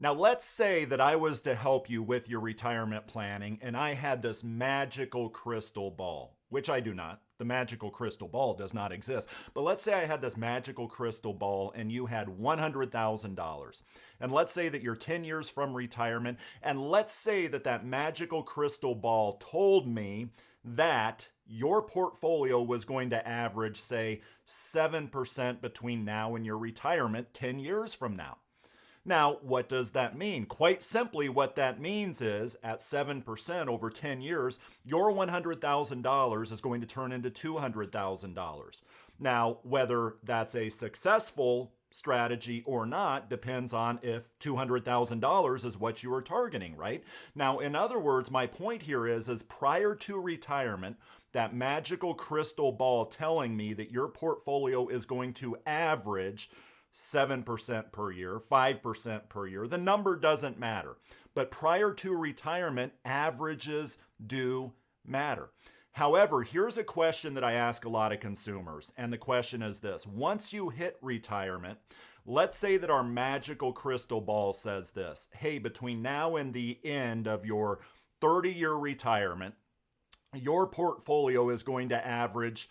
Now, let's say that I was to help you with your retirement planning and I had this magical crystal ball, which I do not. The magical crystal ball does not exist. But let's say I had this magical crystal ball and you had $100,000. And let's say that you're 10 years from retirement. And let's say that that magical crystal ball told me that your portfolio was going to average, say, 7% between now and your retirement 10 years from now. Now, what does that mean? Quite simply, what that means is at 7% over 10 years, your $100,000 is going to turn into $200,000. Now, whether that's a successful strategy or not depends on if $200,000 is what you are targeting, right? Now, in other words, my point here is prior to retirement, that magical crystal ball telling me that your portfolio is going to average 7% per year, 5% per year. The number doesn't matter. But prior to retirement, averages do matter. However, here's a question that I ask a lot of consumers, and the question is this. Once you hit retirement, let's say that our magical crystal ball says this. Hey, between now and the end of your 30-year retirement, your portfolio is going to average,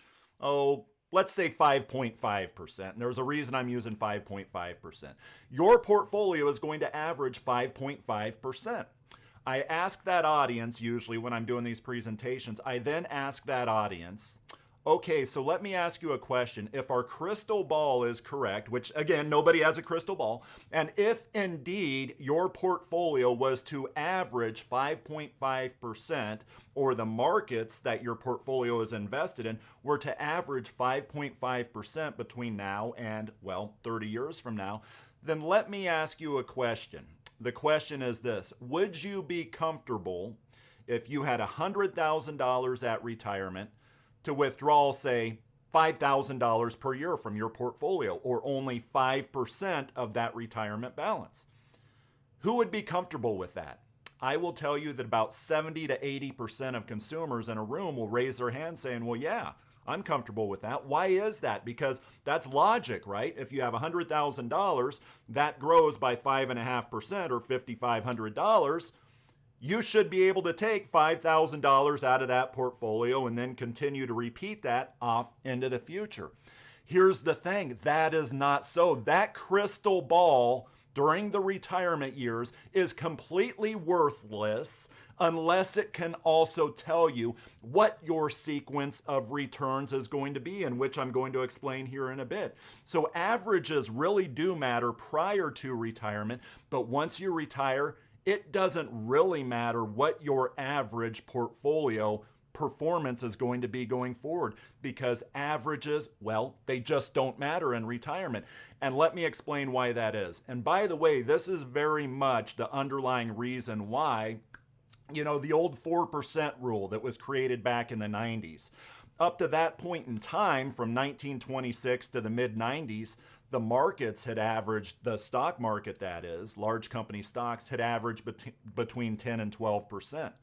let's say 5.5%. And there's a reason I'm using 5.5%. Your portfolio is going to average 5.5%. I ask that audience, usually when I'm doing these presentations, I then ask that audience, okay, so let me ask you a question. If our crystal ball is correct, which again, nobody has a crystal ball, and if indeed your portfolio was to average 5.5%, or the markets that your portfolio is invested in were to average 5.5% between now and, 30 years from now, then let me ask you a question. The question is this: would you be comfortable if you had $100,000 at retirement to withdraw, say, $5,000 per year from your portfolio, or only 5% of that retirement balance? Who would be comfortable with that? I will tell you that about 70 to 80% of consumers in a room will raise their hand saying, well, yeah, I'm comfortable with that. Why is that? Because that's logic, right? If you have $100,000, that grows by 5.5% or $5,500. You should be able to take $5,000 out of that portfolio and then continue to repeat that off into the future. Here's the thing, that is not so. That crystal ball during the retirement years is completely worthless unless it can also tell you what your sequence of returns is going to be, in which I'm going to explain here in a bit. So averages really do matter prior to retirement, but once you retire, it doesn't really matter what your average portfolio performance is going to be going forward, because averages, they just don't matter in retirement. And let me explain why that is. And by the way, this is very much the underlying reason why, the old 4% rule that was created back in the 90s. Up to that point in time, from 1926 to the mid 90s, the markets had averaged, the stock market that is, large company stocks had averaged between 10 and 12%.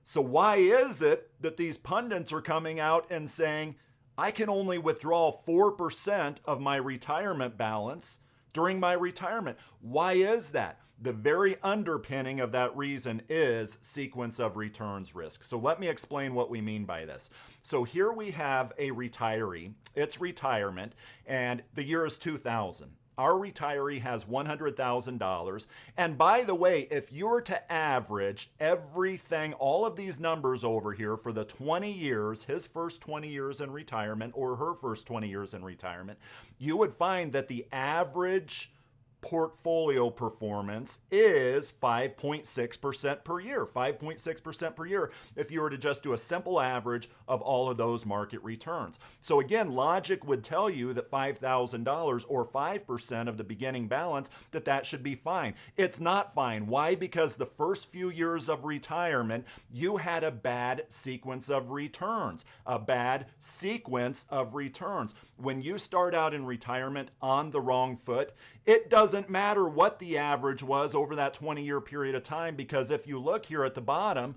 So why is it that these pundits are coming out and saying, I can only withdraw 4% of my retirement balance during my retirement? Why is that? The very underpinning of that reason is sequence of returns risk. So let me explain what we mean by this. So here we have a retiree. It's retirement, and the year is 2000. Our retiree has $100,000. And by the way, if you were to average everything, all of these numbers over here for the 20 years, his first 20 years in retirement or her first 20 years in retirement, you would find that the average portfolio performance is 5.6% per year. 5.6% per year if you were to just do a simple average of all of those market returns. So again, logic would tell you that $5,000 or 5% of the beginning balance, that should be fine. It's not fine. Why? Because the first few years of retirement, you had a bad sequence of returns. A bad sequence of returns. When you start out in retirement on the wrong foot, it doesn't matter what the average was over that 20-year period of time, because if you look here at the bottom,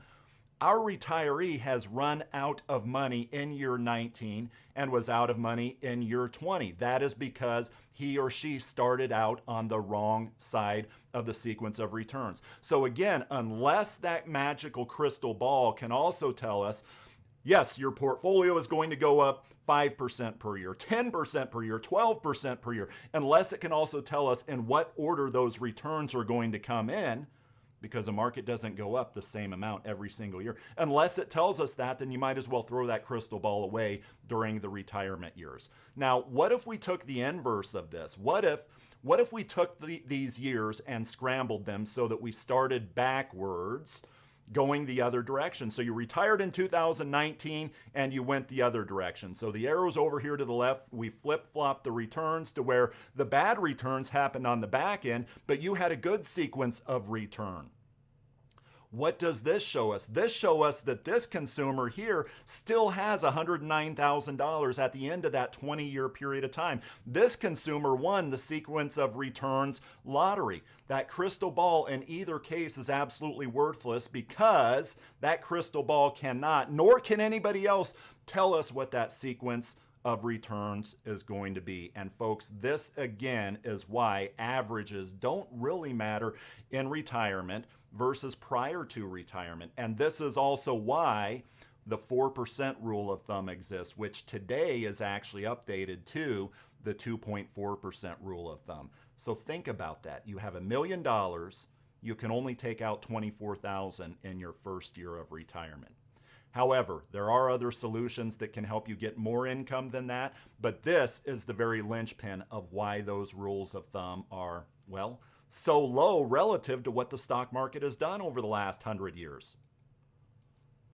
Our retiree has run out of money in year 19 and was out of money in year 20. That is because he or she started out on the wrong side of the sequence of returns. So again, unless that magical crystal ball can also tell us, yes, your portfolio is going to go up 5% per year, 10% per year, 12% per year, unless it can also tell us in what order those returns are going to come in, because the market doesn't go up the same amount every single year. Unless it tells us that, then you might as well throw that crystal ball away during the retirement years. Now, what if we took the inverse of this? What if we took these years and scrambled them so that we started backwards, going the other direction? So you retired in 2019 and you went the other direction. So the arrow's over here to the left. We flip-flopped the returns to where the bad returns happened on the back end, but you had a good sequence of return. What does this show us? This shows us that this consumer here still has $109,000 at the end of that 20-year period of time. This consumer won the sequence of returns lottery. That crystal ball in either case is absolutely worthless because that crystal ball cannot, nor can anybody else, tell us what that sequence of returns is going to be. And folks, this again is why averages don't really matter in retirement versus prior to retirement. And this is also why the 4% rule of thumb exists, which today is actually updated to the 2.4% rule of thumb. So think about that. You have $1 million, you can only take out $24,000 in your first year of retirement. However, there are other solutions that can help you get more income than that, but this is the very linchpin of why those rules of thumb are, well, so low relative to what the stock market has done over the last 100 years.